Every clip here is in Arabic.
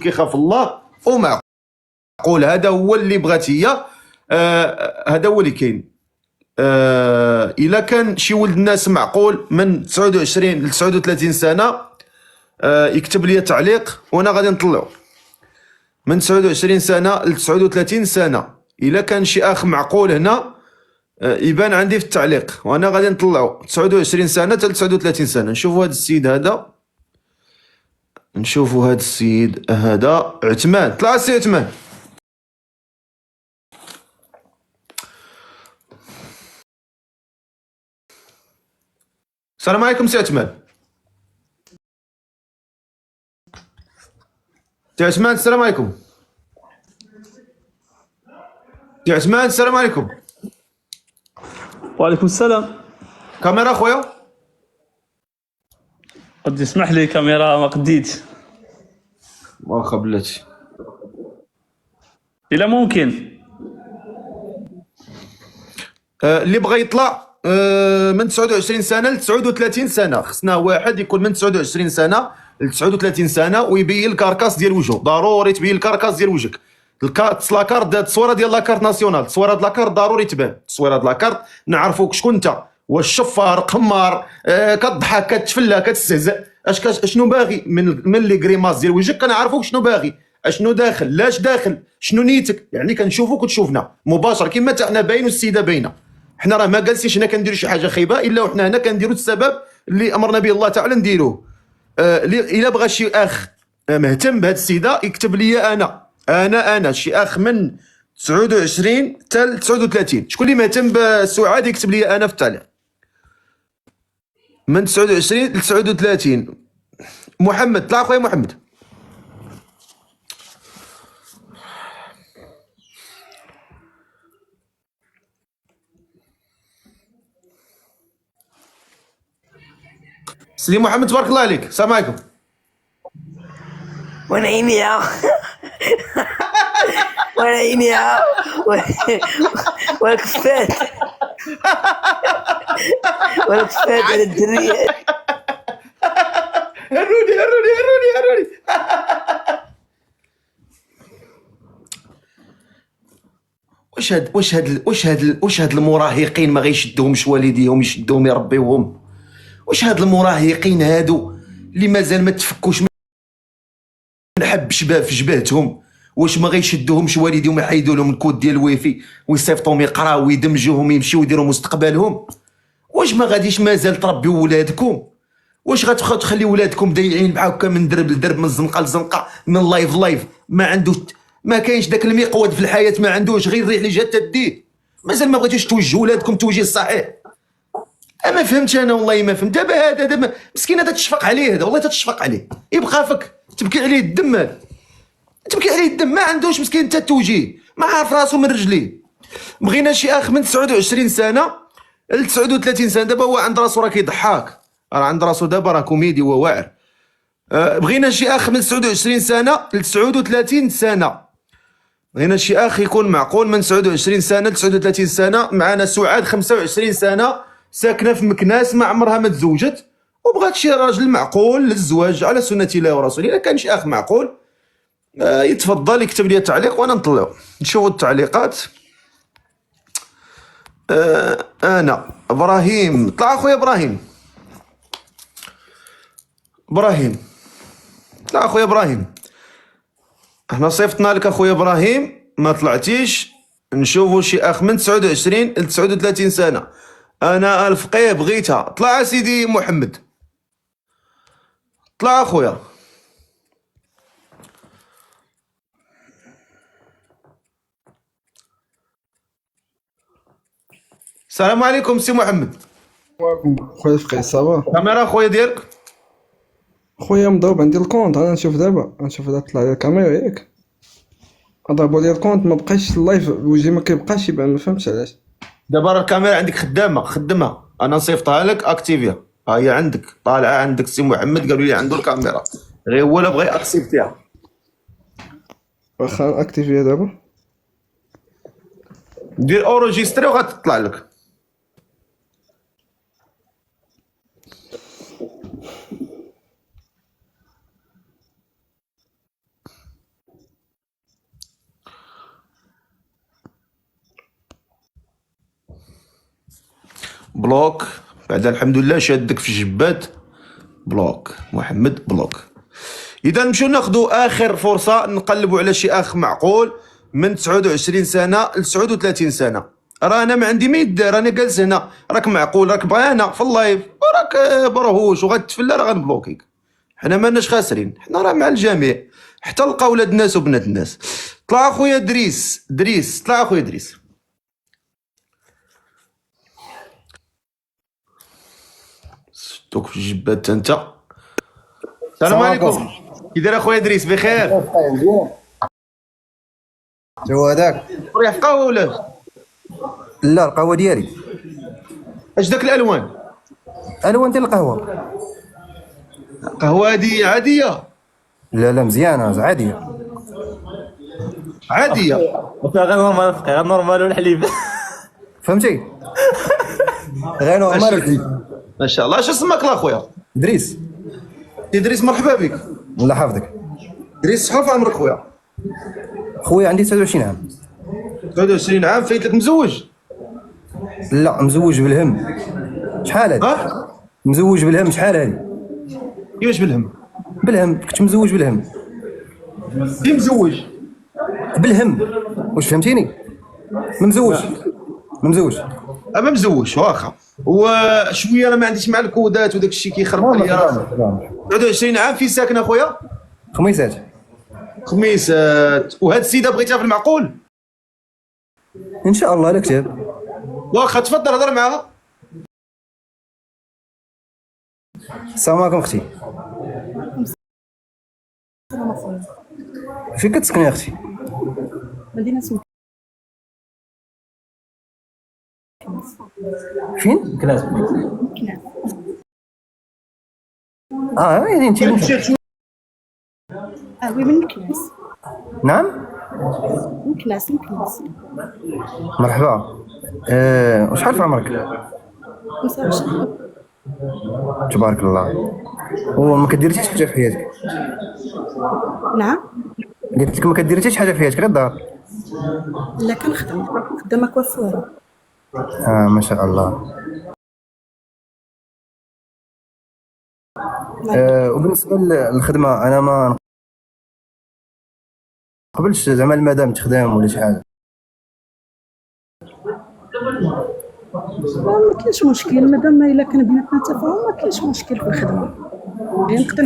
كيخاف الله ومعقول. هذا هو اللي بغات هي، هذا هو اللي كاين. الا كان شي ولد الناس معقول من 29 ل 39 سنه يكتب لي تعليق وانا غادي نطلعو. من 29 سنه ل 39 سنه الا كان شي اخ معقول هنا يبان عندي في التعليق وانا غادي نطلعو 29 سنه حتى 39 سنه. نشوفوا هذا السيد هذا، نشوفوا هذا السيد هذا عثمان. طلع السي عثمان. السلام عليكم سي عثمان. سي عثمان السلام عليكم. سي عثمان السلام عليكم. وعليكم السلام. كاميرا خويا. قد يسمح لي كاميرا ما قديتش. واخا بلاتي. إلا ممكن اللي بغى يطلع من 29 سنه ل 39 سنه، خصنا واحد يكون من 29 سنه ل 39 سنه ويبين الكاركاس ديال وجهه. ضروري تبين الكاركاس ديال وجهك. لاكارت، التصويره ديال لاكارت ناسيونال، التصويره ديال لاكارت ضروري تبان. التصويره ديال لاكارت نعرفوك شكون انت، واش شفار قمار كتضحك كتفلى كتستهزأ، اشنو باغي من لي كريماس ديال وجهك كنعرفوك شنو باغي، اشنو داخل، لاش داخل، شنو نيتك. يعني كنشوفوك وتشوفنا مباشر كما حتى حنا باين والسيده باينه. حنا راه ما جالسينش هنا كنديروا شي حاجه خايبه الا وحنا هنا كنديروا السبب اللي امرنا به الله تعالى نديروه. الا بغى شي اخ مهتم بهذه السيده يكتب لي انا شي اخ من 29 حتى 39. شكون اللي مهتم بسعاد يكتب لي انا في التعليق. من 29 ل 39. محمد طلع خويا محمد. سيدي محمد تبارك الله عليك. السلام عليكم. ونعيميها ونعيميها والكفات على الدريات. هروني. واش هاد المراهقين ما غيشدوهمش والديهم يشدوهم يربيوهم؟ واش هاد المراهقين هادو اللي مازال ما تفكوش من حب شباب في جبهتهم، واش ما غيشدوهمش والديهم يحيدوا لهم الكود ديال الويفي ويصيفطوهم يقراو ويدمجوهم يمشيو يديروا مستقبلهم؟ واش ما غاديش مازال تربيو ولادكم؟ واش غتبقاو تخلي ولادكم ضايعين بحال هكا من درب لدرب، من زنقه لزنقه، من لايف لايف؟ ما عندوش، ما كاينش داك المقود في الحياه، ما عندوش غير ريح اللي جات تديه. مازال ما بغيتوش توجهوا ولادكم التوجيه الصحيح. ما فهمتش انا والله ما فهمت. دابا مسكين هذا تشفق عليه، هذا والله تتشفق عليه، يبقى فك تبكي عليه الدم، هذا تبكي عليه الدم، ما عندوش مسكين حتى التوجيه، ما عارف راسو من رجليه. بغينا شي اخ من 29 سنه ل 39 سنه. دابا هو عند راسو راه كيضحك، راه عند راسو دابا راه كوميدي وواعر. بغينا شي اخ من 29 سنه ل 39 سنه. بغينا شي اخ يكون معقول من 29 سنه ل 39 سنه. معنا سعاد 25 سنه ساكنه في مكناس، ما عمرها ما تزوجت وبغات شي راجل معقول للزواج على سنه الله ورسوله. اذا كان شي اخ معقول يتفضل يكتب لي تعليق وانا نطلعو نشوفوا التعليقات. انا ابراهيم. طلع اخويا ابراهيم. طلع اخويا ابراهيم. احنا صيفطنا لك اخويا ابراهيم ما طلعتيش. نشوفوا شي اخ من 29 ل 39 سنه. انا الفقيه بغيتها. طلع سيدي محمد. طلع اخويا. السلام عليكم سي محمد. خويا فقيه صافا. كاميرا خويا ديالك. خويا مضروب عندي الكونت، انا نشوف دابا طلع لي الكاميرا ياك ضربوا لي الكونت، ما بقاش اللايف وجهي ما كيبقاش يبان، ما فهمتش علاش. دابا راه الكاميرا عندك خدمها انا نصيفطها لك اكتيفيا. ها هي عندك طالعه عندك. سي محمد قالوا لي عنده الكاميرا غير هو لا بغى اكسبتيها. واخا اكتيفيا دابا دير اورجيستري وغتطلع لك. بلوك. بعد الحمد لله شادك في جبات بلوك. محمد بلوك. اذا نمشيو ناخذوا اخر فرصه نقلبوا على شي اخ معقول من 29 سنه ل 39 سنه. راه انا ما عندي ما يدار، انا جالس هنا، راك معقول، راك بغانا في اللايف وراك برهوش وغتفلى، راه غنبلوكيك. حنا مالناش خاسرين، حنا راه مع الجميع، حتى لقى ولاد الناس وبنات الناس. طلع اخويا دريس، طلع اخويا دريس. دوك في الجبات انت. السلام عليكم. كي داير اخويا دريس؟ بخير؟ جو هذاك؟ ريح في قهوه ولا لا القهوه ديالي. اش داك الالوان؟ الوان ديال القهوه. قهوه هادي عاديه؟ لا لا مزيانه عاديه. عاديه وفيها غير نورمال، غير نورمال والحليب. فهمتي؟ غير نورمال. ما شاء الله. اش اسمك لا خويا؟ دريس. ادريس مرحبا بك. الله يحفظك. دريس شحال في عمرك خويا؟ خويا عندي 29 عام. 23 عام. فايت لك مزوج؟ لا مزوج بالهم. شحال هادي؟ ها؟ مزوج بالهم شحال هادي؟ كيفاش بالهم؟ بالهم كنت مزوج بالهم. كي مزوج؟ بالهم واش فهمتيني؟ ممزوج. ممزوج. اما مزوج واخا. وشويه انا ما عنديش مع الكودات وداك الشيء كيخرب عليا. 23 عام. في ساكن اخويا؟ خميسات. خميسات. وهاد السيده بغيتها في المعقول؟ ان شاء الله لا كتاب. واخا تفضل هضر معاها. السلام عليكم اختي. السلام اخويا. فين كتسكني اختي؟ مدينة مكناس. فين؟ كلاس. يعني انت وي من مكناس. نعم. مكناس. مرحبا. وشحال في عمرك؟ 25. تبارك الله. وما كديري حتى حاجه في حياتك؟ نعم. قلت لك ما كديري حتى حاجه في حياتك غير الدار. لا كنخدم خدامة كوافورة. ما شاء الله. وبالنسبه للخدمه انا ما نقبلش زعما المدام تخدم ولا شي حاجه. ما كاينش مشكل مادام الا كان بيناتنا تفاهم، ما كاينش مشكل في الخدمة. نقدر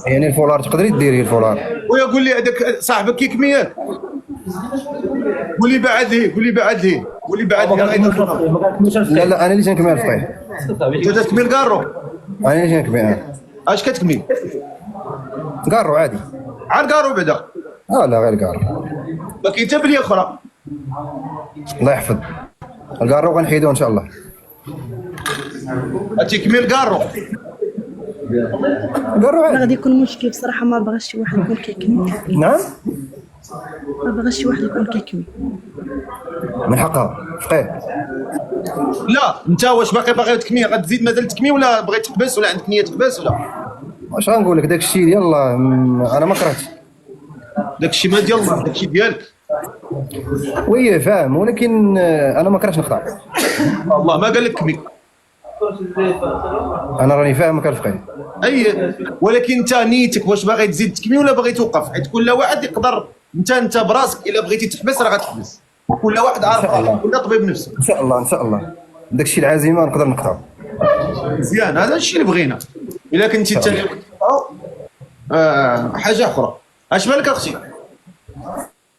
يعني الفولار تقدري ديري الفولار. ويا قول لي هذاك صاحبك كي كميات؟ قول لي بعد ليه. لا انا اللي تنكمل الفقيه. انت تكمل كارو؟ انا اللي تنكمل. اش كتكمل؟ كارو عادي. عاد كارو بعدا؟ لا غير كارو. ما كاين حتى بليه اخرى. الله يحفظ. الكارو غنحيدوه ان شاء الله. تكمل كارو؟ كارو عادي. غادي يكون مشكل بصراحة، ما بغاش شي واحد يكون كيكمي. نعم. ما بغاش شي واحد يكون كيكمي. من حقها فقيه. لا انت واش باغي تكمي؟ غتزيد مازال تكمي ولا بغيت تحبس ولا عندك نيه تحبس ولا؟ واش غنقول لك داك الشيء يلا انا ما كرهتش. داك الشيء ما ديال الله، داك الشيء ديالك. وي فاهم، ولكن انا ما كرهتش نقطع. الله ما قال لك كمي. انا راني فاهم ما كنفقيه. اي ولكن انت نيتك واش باغي تزيد تكمي ولا باغي توقف؟ حيت كل واحد يقدر. انت براسك الا بغيتي تحبس راه غتحبس. كل واحد عارف، كل طبيب نفسه. ان شاء الله داك الشيء العزيمه نقدر نقطع. مزيان، هذا الشيء اللي بغينا. الا كنتي انت حاجه اخرى. اش بالك اختي؟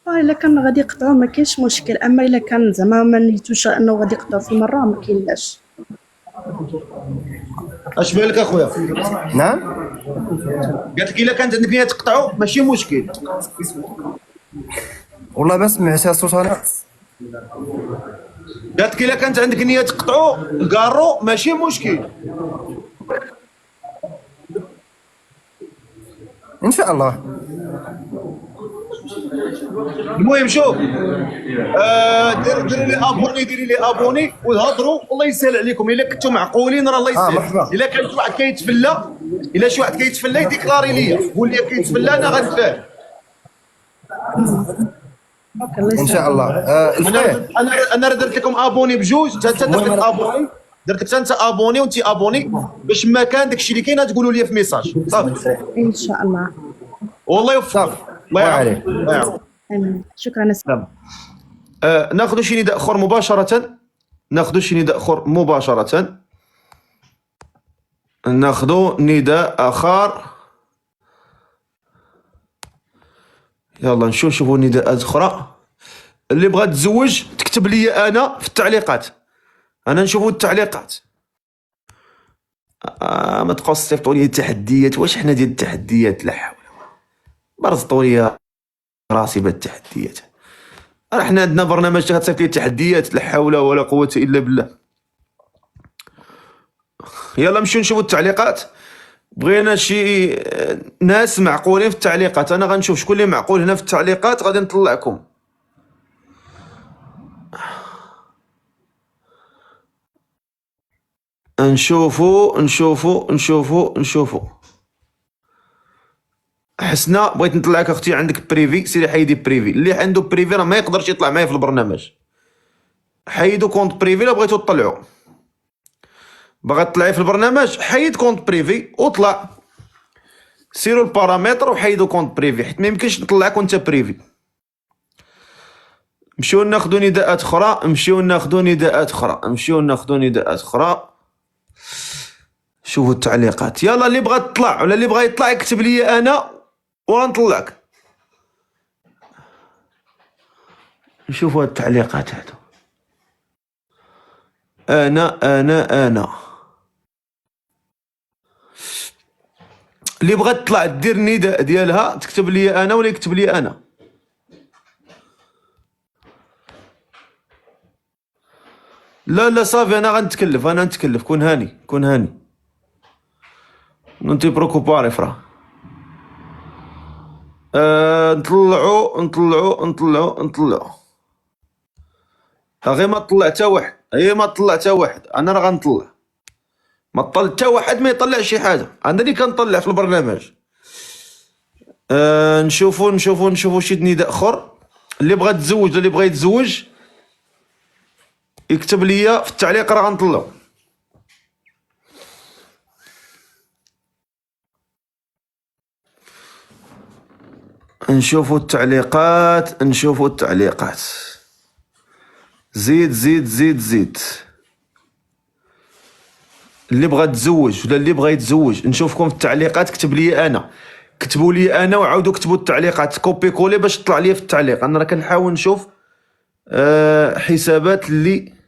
الا كان غادي يقطعوا ما كاينش مشكل، اما الا كان زعما ما نيتوش انه غادي يقطعوا في مره ما كاينلاش. اش بالك اخويا؟ نعم. قالت لك الا كانت عندك نيه تقطعوا ماشي مشكل. والله ما سمعتها الصوت انا. قالت لك الا كانت عندك نيه تقطعوا الكارو ماشي مشكل. ان شاء الله. المهم شوف، ديري لي ابوني وهضروا الله يسهل عليكم. الا كنتم معقولين راه الله يسهل. مرحبا. الا كان شي واحد كيتفلى، الا شي واحد كيتفلى يديكلاري ليا، قول لي كيتفلى انا غنتفاهم. الله ان شاء الله. انا راه درت لكم ابوني بجوج، انت درت لك ابوني. درت لك انت ابوني وانت ابوني باش ما كان داكشي اللي كاين تقولوا لي في ميساج صافي. ان شاء الله. والله يوفقك. الله يعاونك. الله يعاونك. امين. شكرا. تمام. ناخذ شي نداء اخر مباشره. ناخذ شي نداء اخر مباشره. ناخذ نداء اخر. يلا نشوفوا نداءات اخرى. اللي بغات تزوج تكتب لي انا في التعليقات. انا نشوفوا التعليقات. ما تبقاو تصيفطوا لي تحديات. واش حنا ديال التحديات؟ لا حول. برزطوا لي راسي بالتحديات. راه حنا عندنا برنامج تصيفط لي التحديات. لا حول ولا قوه الا بالله. يلا نمشيو نشوفوا التعليقات. بغينا شي ناس معقولين في التعليقات. انا غنشوف شكون اللي معقول هنا في التعليقات غادي نطلعكم. نشوفوا حسنا بغيت نطلعك اختي. عندك بريفي سيري حيدي بريفي. اللي عنده بريفي راه ما يقدرش يطلع معايا في البرنامج. حيدوا كونت بريفي. لا بغيتو تطلعوا باغا تطلعي في البرنامج حيد كونت بريفي وطلع. سيروا البارامتر وحيدوا كونت بريفي حيت ما يمكنش نطلعك وانت بريفي. نمشيو ناخذوا نداءات اخرى. شوفوا التعليقات. يلا اللي بغى تطلع ولا اللي بغى يطلع يكتب لي انا ورا نطلعك. نشوفوا التعليقات هادو. انا اللي بغات تطلع دير النداء ديالها تكتب لي انا ولا يكتب لي انا. لا صافي انا غنتكلف. كون هاني. نونتي بروكوباري فرا. نطلعوا. غير ما طلع حتى واحد. انا راه غنطلع. ما طلع حتى واحد ما يطلع شي حاجه. انا اللي كنطلع في البرنامج. نشوفوا شي نداء اخر. اللي بغى تزوج ولا اللي بغى يتزوج يكتب لي في التعليق راه غنطلعو. نشوفوا التعليقات. زيد. اللي بغى تزوج ولا اللي بغى يتزوج نشوفكم في التعليقات. كتب لي انا. كتبوا لي انا وعاودوا كتبوا التعليقات. كوبي كولي باش تطلع لي في التعليق. انا راه كنحاول نشوف حسابات اللي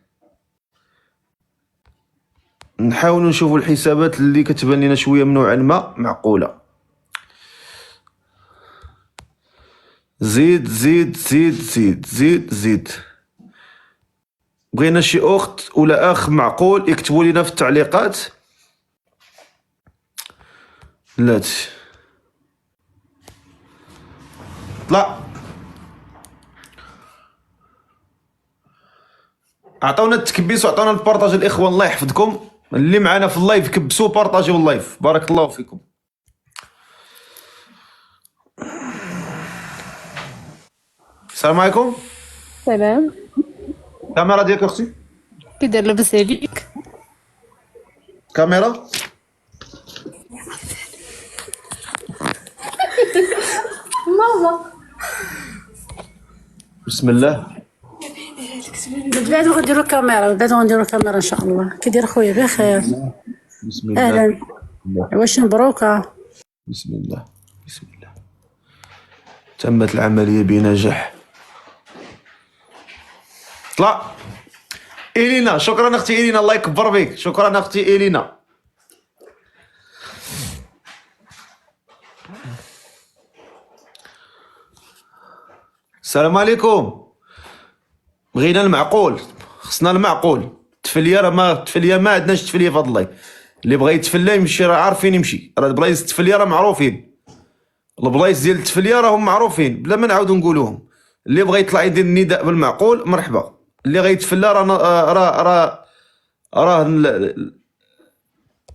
نحاولوا نشوفوا الحسابات اللي كتبان لنا شويه من نوعا ما معقوله. زيد. بغينا شي اخت ولا اخ معقول يكتبوا لنا في التعليقات. بلاتي طلع. عطاونا التكبيس وعطاونا البارطاج الاخوه. الله يحفظكم. اللي معنا في اللايف كبسوا بارطاجيو اللايف. بارك الله فيكم. السلام عليكم. سلام. كاميرا ديالك اختي. كي داير لاباس عليك؟ كاميرا. ماما بسم الله. بعد غنديرو كاميرا. ان شاء الله. كي داير خويا؟ بخير. بسم الله. اهلا. واش مبروكه؟ بسم الله. تمت العمليه بنجاح. طلع. إلينا. شكرا اختي إلينا. الله يكبر بك. شكرا اختي إلينا. السلام عليكم. بغينا المعقول. خصنا المعقول. التفليه راه ما عندناش تفليه في هذا اللايف. اللي بغى يتفلى يمشي. راه عارفين يمشي. راه البلايص التفليه راه معروفين. البلايص ديال التفليه راهم معروفين بلا ما نعاودو نقولوهم. اللي بغى يطلع يدير النداء بالمعقول مرحبا. اللي غيتفلى راه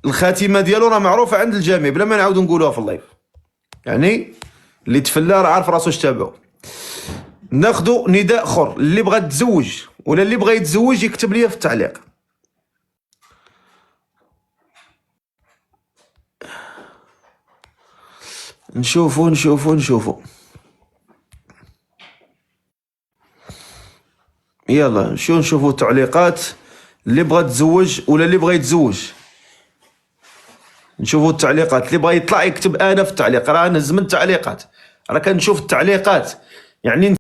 الخاتمه ديالو راه معروفه عند الجميع بلا ما نعاودو نقولوها في اللايف. يعني اللي تفلى راه عارف راسو اش تابعو. ناخذوا نداء اخر. اللي بغى تزوج ولا اللي بغى يتزوج يكتب لي في التعليق. نشوفوا. يلا نشوفوا التعليقات. اللي بغى تزوج ولا اللي بغى يتزوج. نشوفوا التعليقات. اللي بغى يطلع يكتب انا في التعليق. راه نهز من التعليقات، راه كنشوف التعليقات. يعني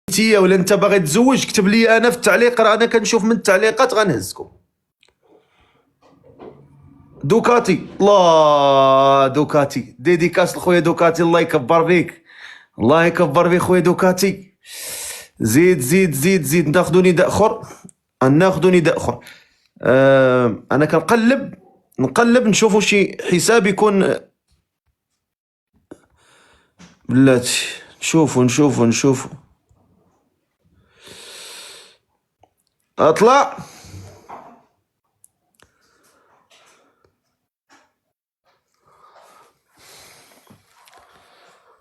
انتيا ولا انت باغي تزوج كتب لي انا في التعليق، راه انا كنشوف من التعليقات غنهزكم. دوكاتي، الله دوكاتي، ديديكاس لخويا دوكاتي، الله يكبر بيك، الله يكبر بيك خويا دوكاتي. زيد ناخذ نداء اخر، انا نقلب نشوفوا شي حساب يكون بلاتي. نشوفوا اطلع.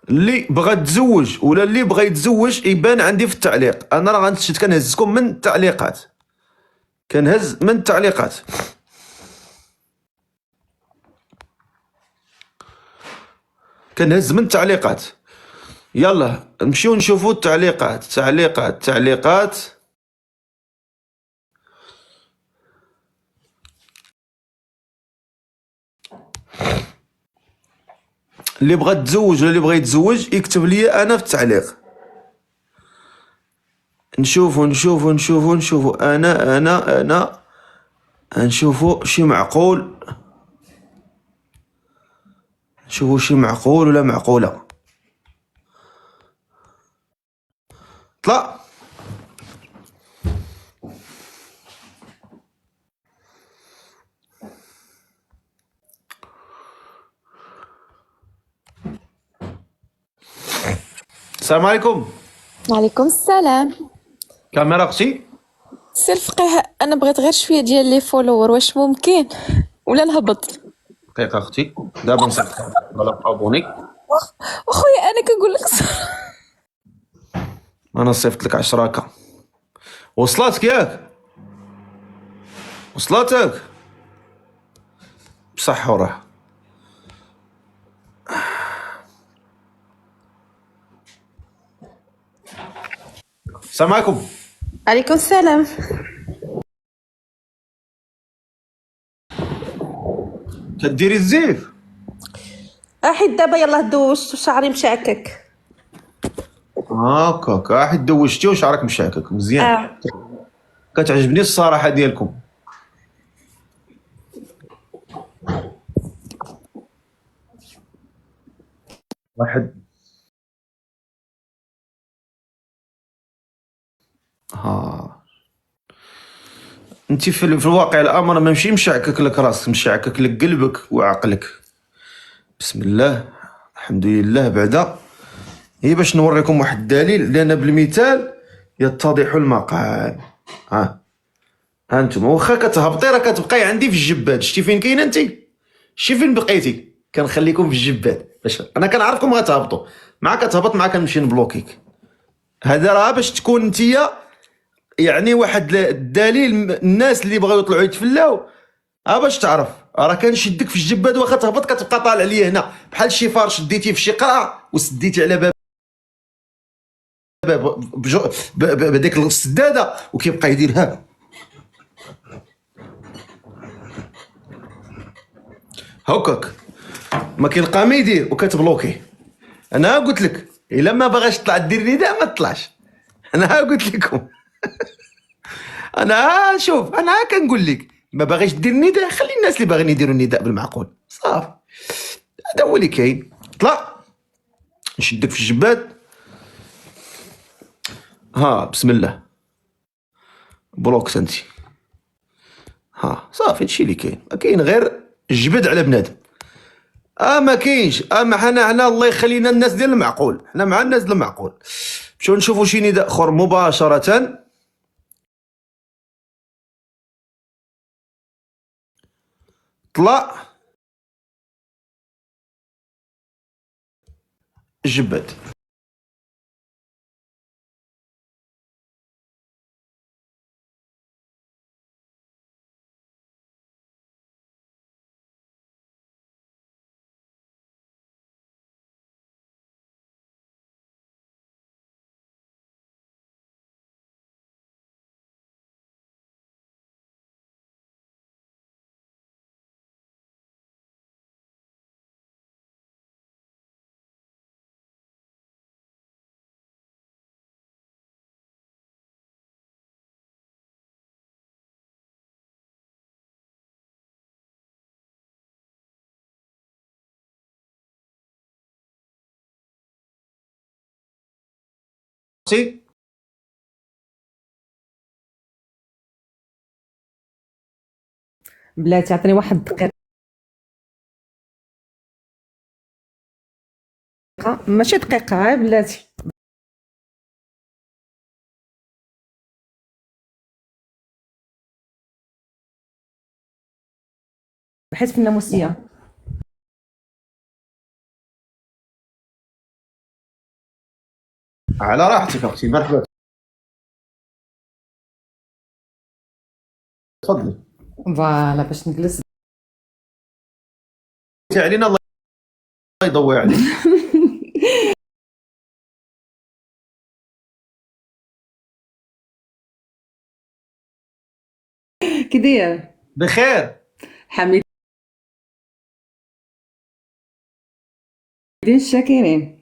اللي بغى تزوج ولا اللي بغى يتزوج يبان عندي في التعليق. انا راه كنهزكم من التعليقات، كنهز من التعليقات. يلا نمشيو نشوفوا التعليقات. اللي بغى تزوج ولا اللي بغى يتزوج يكتب لي انا في التعليق. نشوفوا انا نشوفوا شي معقول. نشوفوا شي معقول ولا معقولة. طلع. السلام عليكم. وعليكم السلام. كاميرا اختي. سي الفقيه، انا بغيت غير شويه ديال لي فولور، واش ممكن ولا نهبط؟ دقيقة اختي، دابا نصيفط ولا ابوني. وخويا انا كنقول لك صراحة. انا صيفط لك 10 وصلاتك ياك؟ وصلاتك بصح وراه. السلام عليكم. عليكم السلام. تديري الزيف؟ حيت دابا يلاه دوزت وشعري مشعكك. هاكاك حيت دوشتي وشعرك مشاكك مزيان. كتعجبني الصراحة ديالكم. واحد انت في الواقع الامر ماشي مشعكك لك راسك، مشعكك لك قلبك وعقلك. بسم الله الحمد لله. بعدا هي باش نوريكم واحد الدليل، لان بالمثال يتضح المقال. ها انتم واخا كتهبطي راه كتبقاي عندي في الجباد. شتي فين كاينه انت؟ شتي فين بقيتي؟ كنخليكم في الجباد باش انا كنعرفكم غتهبطوا. مع كتهبط مع كنمشي نبلوكيك. هذا راه باش تكون انتيا يعني واحد الدليل. الناس اللي بغاو يطلعوا يتفلاو باش تعرف راه كنشدك في الجباد. واخا تهبط كتبقى طالع ليا هنا بحال شي فار شديتيه في شي قرعه وسديتي على باب بديك السداده وكيبقى يدير ها هكاك. ما كيلقى ما يدير وكتبلوكي. انا قلت لك الا ما باغاش تطلع دير نداء ما تطلعش. انا قلت لكم. انا شوف انا كنقول لك ما باغيش دير النداء، خلي الناس اللي باغيين يديروا النداء بالمعقول صافي. هذا هو اللي كاين. طلع نشدك في الجباد. بسم الله بلوك انت. صافي هادشي اللي كاين. ما كاين غير الجبد على بنادم. ما كاينش. حنا الله يخلينا الناس ديال المعقول، حنا مع الناس ديال المعقول. نمشيو نشوفوا شي نداء اخر مباشرة. طلع الجباد. اختي؟ بلاتي عطيني واحد الدقيقة، ماشي دقيقة غير بلاتي. بحيث في الناموسية. على راحتك اختي، مرحبا، تفضلي. فوالا باش نجلس. علينا الله يضوي عليك. كي داير؟ بخير. حميدين الشاكرين.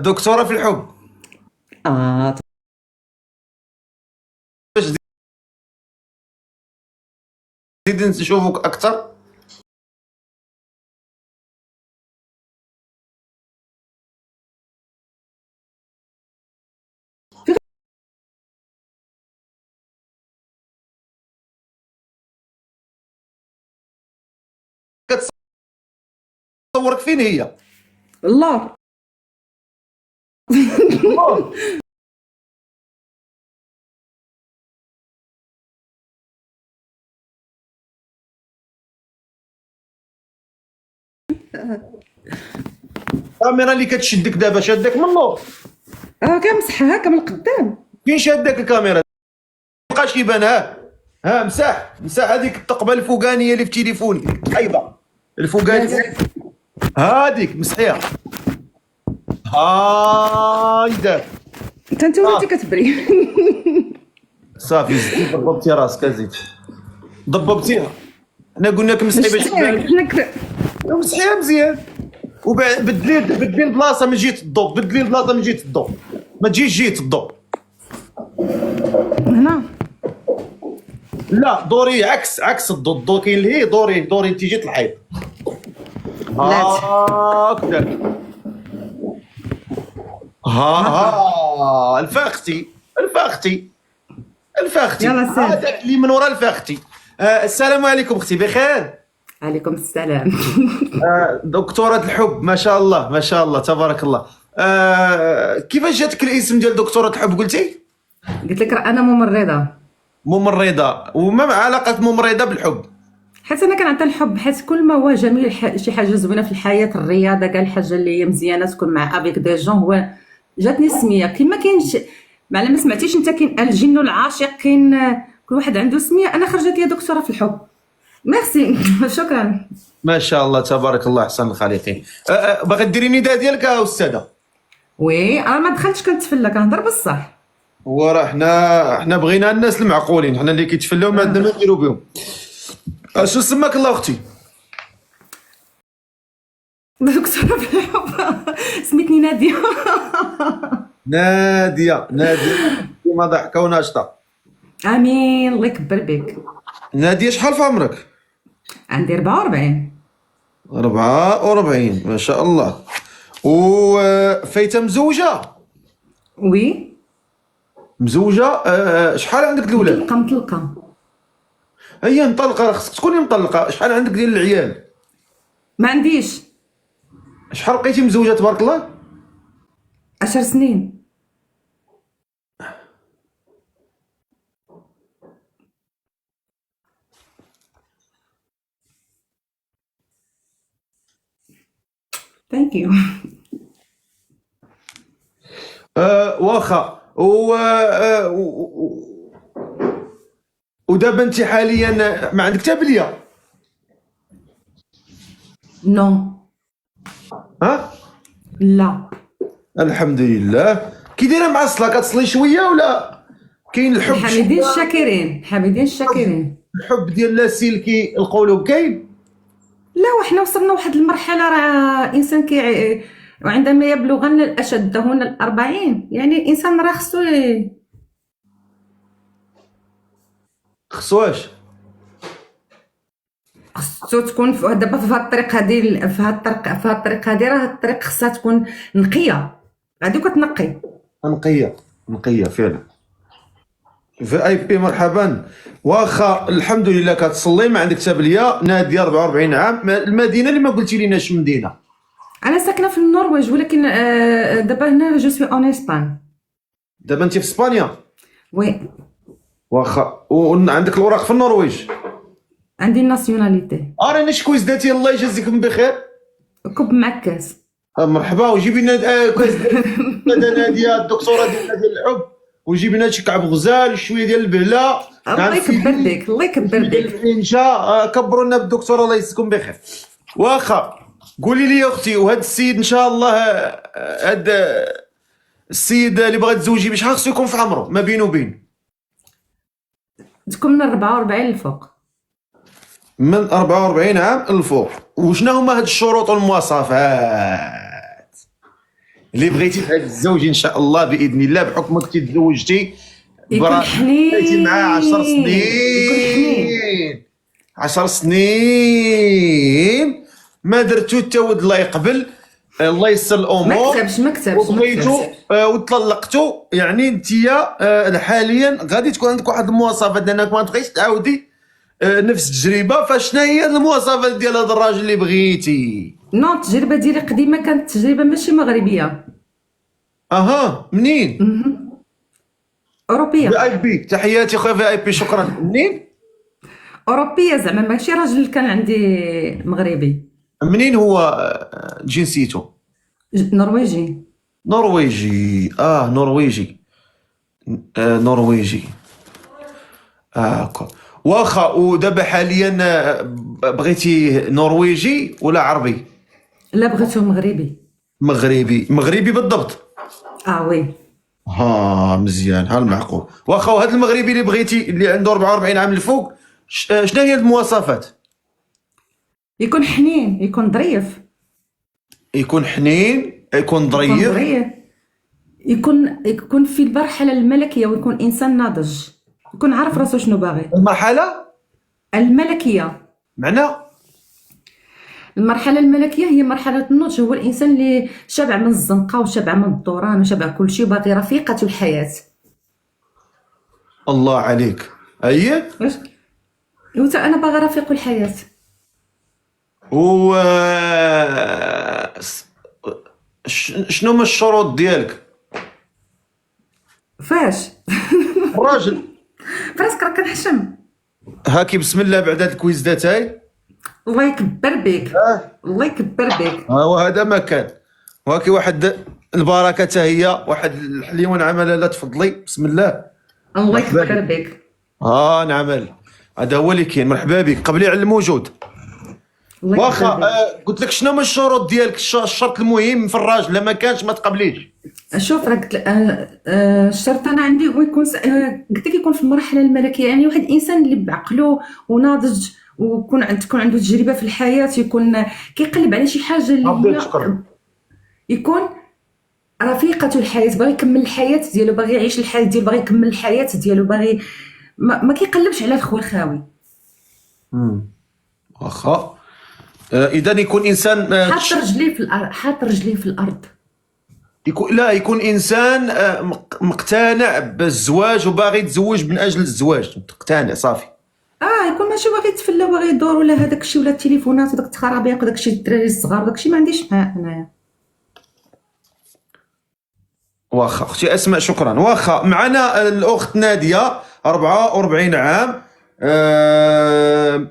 دكتورة في الحب. زيد نشوفك اكثر. كتصورك فين هي؟ الله الكاميرا اللي كتشدك دابا شادك من اللور. كنمسحها هكا من القدام. فين شادك الكاميرا؟ مابقاش يبان. ها مسح هذيك الثقبه الفوقانيه اللي في تليفوني، الخايبه الفوقانيه هذيك مسحيها. هاي دار انت وانت كتبري. صافي زدتي ضبطتي راسك، زيد ضببتيها. حنا قلنا لك مسحي باش تبان. مسحيها مزيان وبدلي البلاصه من جهه الضوء، بدلي البلاصه من جهه الضوء، ما تجيش جهه الضوء هنا. لا دوري عكس الضوء كاين لهي، دوري انت جهه الحيط. هكذا. الفاختي يلا سير. هذاك اللي من وراء الفاختي. السلام عليكم اختي، بخير؟ عليكم السلام. دكتورة الحب، ما شاء الله تبارك الله. كيفاش جاتك الاسم ديال دكتورة الحب قلتي؟ قلت لك راه انا ممرضة، وما علاقة ممرضة بالحب؟ حيت انا كنعطي الحب، حيت كل ما هو جميل، شي حاجه زوينه في الحياه، الرياضه، كاع الحاجه اللي هي مزيانه تكون مع افيك دي جون. هو جاتني سميه كيما كاينش، معنا ما سمعتيش انت، كاين الجن العاشق، كاين كل واحد عنده سميه. انا خرجت لي دكتوره في الحب. ميرسي. شكرا. ما شاء الله تبارك الله، احسن الخالقين. باغي ديري النداء ديالك استاذه؟ وي انا ما دخلتش كنتفلى، كنهضر بصح. هو راه حنا بغينا الناس المعقولين، حنا اللي كيتفلاو ما عندنا ما نديرو بهم. شو سماك الله اختي؟ دكتوره في الحب. سميتني ناديه. ناديه كيما ضحكه وناشطه. امين، الله يكبر بك. ناديه شحال في عمرك؟ عندي 44. 44 ما شاء الله. وفايته مزوجه؟ وي مزوجه. شحال عندك الاولاد؟ مطلقه. هي مطلقه، خصك تكوني مطلقه. شحال عندك ديال العيال؟ ما عنديش. شحال بقيتي مزوجه تبارك الله؟ 10 سنين. ثانك يو. واخا. ودابا انت حاليا ما عندك حتى بليه؟ نو. لا. الحمد لله. كي دايره مع الصلاه؟ كتصلي شويه ولا كاين الحب؟ حامدين الشاكرين. الحب ديال لاسلكي القلوب كاين؟ لا، وحنا وصلنا واحد المرحله، راه انسان وعندما يبلغن الاشدهن 40 يعني الانسان راه خصو واش خصو تكون دابا في هاد الطريق هادي، في هاد الطريق هادي، راه الطريق خصها تكون نقيه، غادي وكتنقي. نقيه فعلا. في اي بي مرحبا. واخا الحمد لله كتصلي ما عندك حتى بليا. ناديه 44 عام. المدينه اللي ما قلتي ليناش مدينه. انا ساكنه في النرويج، ولكن دابا هنا جو سوي اون اسبان. دابا انت في اسبانيا؟ وي. واخا وعندك الوراق في النرويج؟ عندي الناسيوناليتي. رانا شكويز داتي الله يجازيكم بخير. كب معك كاس. مرحبا. وجيبي لنا كاس ناديه الدكتوره ديال الحب، وجيبي لنا شي كعب غزال شويه ديال البهله. الله يكبر بك، الله يكبر بك. انشاء كبروا لنا بالدكتوره الله يجزيكم بخير. واخا قولي لي اختي، وهذا السيد ان شاء الله، هذا السيد اللي بغات تزوجي بشحال خصو يكون في عمره ما بينه وبين؟ تكون من 44 للفوق. من 44 عام للفوق. وشنا هما هاد الشروط والمواصفات اللي بغيتي في هاد الزوج ان شاء الله باذن الله، بحكم كنتي تزوجتي يكون حنين، بقيتي معاه 10 سنين، يكون حنين 10 سنين ما درتو حتى ود الله يقبل، الله يسر الامور. ما كتبش وبغيتو وطلقتو، يعني انتيا حاليا غادي تكون عندك واحد المواصفات انك ما تبغيش تعاودي نفس التجربه. فشنا هي المواصفات ديال هذا الراجل اللي بغيتي؟ نو، التجربه ديالي قديمه، كانت تجربه ماشي مغربيه. اها منين؟ اوروبيه. في اي بي. تحياتي خويا في اي بي، شكرا. منين؟ اوروبيه زعما، ماشي راجل كان عندي مغربي. منين هو جنسيته؟ نرويجي. نرويجي. نرويجي. نرويجي. واخا. ودابا حاليا بغيتي نرويجي ولا عربي؟ لا، بغيتو مغربي. مغربي بالضبط. وي. مزيان. المعقول. واخا وهذا المغربي اللي بغيتي اللي عنده 44 عام الفوق، شنو هي المواصفات؟ يكون حنين، يكون ظريف. يكون حنين، يكون ظريف، يكون في المرحله الملكيه، ويكون انسان ناضج، يكون عارف راسو شنو باغي. المرحله الملكيه معنى؟ المرحله الملكيه هي مرحله النضج، هو الانسان اللي شبع من الزنقه وشبع من الدوران وشبع كل شيء، وباغي رفيقه الحياه. الله عليك. اييه. انا باغا رفيق الحياه. و شنو هما الشروط ديالك؟ فاش الراجل فراسك راه كنحشم. هاكي بسم الله بعد هاد الكويزات هاي. الله يكبر بك. الله يكبر بك. وهذا ما كان. وهاكي واحد البركه حتى هي، واحد الحليوه نعملها. لا تفضلي بسم الله. الله يكبر بك. نعمل. هذا هو اللي كاين. مرحبا بك. قبلي على الموجود. واخا قلت لك شنو هما الشروط ديالك؟ الشرط المهم في الراجل، لا ما كانش ما تقبليش. شوف راه قلت الشرط انا عندي هو يكون قلت لك يكون في المرحله الملكيه، يعني واحد الانسان اللي بعقله وناضج، تكون عنده تجربه في الحياه، يكون كيقلب على شي حاجه اللي هي يكون رفيقه الحياه، باغي يكمل الحياه ديالو، باغي يعيش الحياه ديالو، باغي يكمل الحياه ديالو، باغي ما كيقلبش على الخو الخاوي. واخا اذا يكون انسان حاط رجليه في الارض، حاط رجليه في الارض. يكون انسان مقتنع بالزواج وباغي يتزوج من اجل الزواج، مقتنع صافي. يكون ماشي باغي يتفلى وباغي يدور ولا هذاك الشيء، ولا التليفونات وداك التخرابيق وداك الشيء، الدراري الصغار وداك الشيء ما عنديش معاه انايا. واخا اختي اسماء شكرا. واخا معنا الاخت ناديه 44 عام،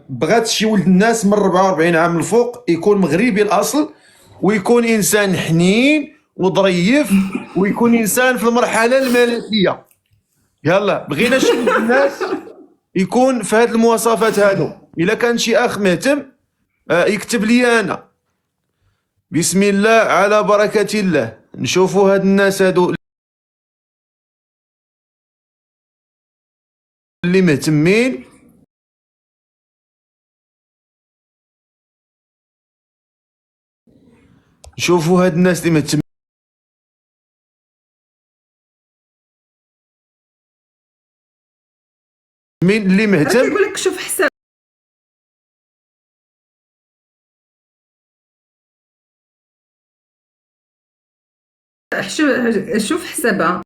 بغات شي ولد الناس من 44 عام الفوق، يكون مغربي الاصل، ويكون انسان حنين وظريف، ويكون انسان في المرحله الملكيه. يلا بغينا شي ولد الناس يكون في هذه المواصفات هادو. الا كان شي اخ مهتم يكتب لي انا. بسم الله على بركه الله. نشوفوا هاد الناس هادو اللي مهتمين. شوفوا هاد الناس اللي مهتمين، اللي مهتم يقول لك شوف حساب شوف حسابها.